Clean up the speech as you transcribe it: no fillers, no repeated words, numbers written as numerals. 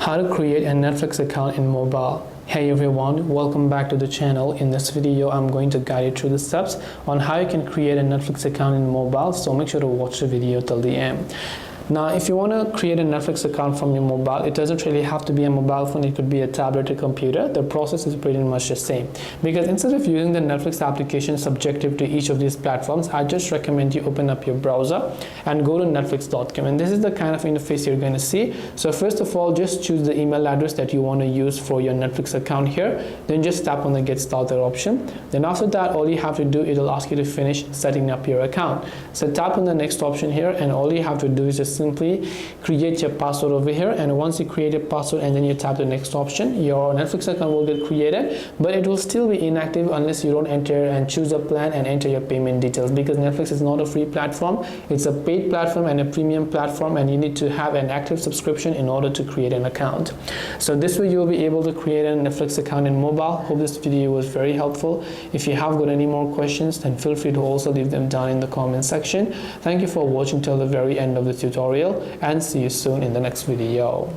How to create a Netflix account in mobile. Hey everyone, welcome back to the channel. In this video, I'm going to guide you through the steps on how you can create a Netflix account in mobile, so make sure to watch the video till the end. Now, if you want to create a Netflix account from your mobile, it doesn't really have to be a mobile phone. It could be a tablet or computer. The process is pretty much the same. Because instead of using the Netflix application subjective to each of these platforms, I just recommend you open up your browser and go to netflix.com. And this is the kind of interface you're going to see. So first of all, just choose the email address that you want to use for your Netflix account here. Then just tap on the Get Started option. Then after that, all you have to do, it'll ask you to finish setting up your account. So tap on the next option here, and all you have to do is just simply create your password over here. And once you create a password and then you tap the next option, your Netflix account will get created, but it will still be inactive unless you don't enter and choose a plan and enter your payment details, because Netflix is not a free platform. It's a paid platform and a premium platform, and you need to have an active subscription in order to create an account. So this way you'll be able to create a Netflix account in mobile. Hope this video was very helpful. If you have got any more questions, then feel free to also leave them down in the comment section. Thank you for watching till the very end of the tutorial, and see you soon in the next video.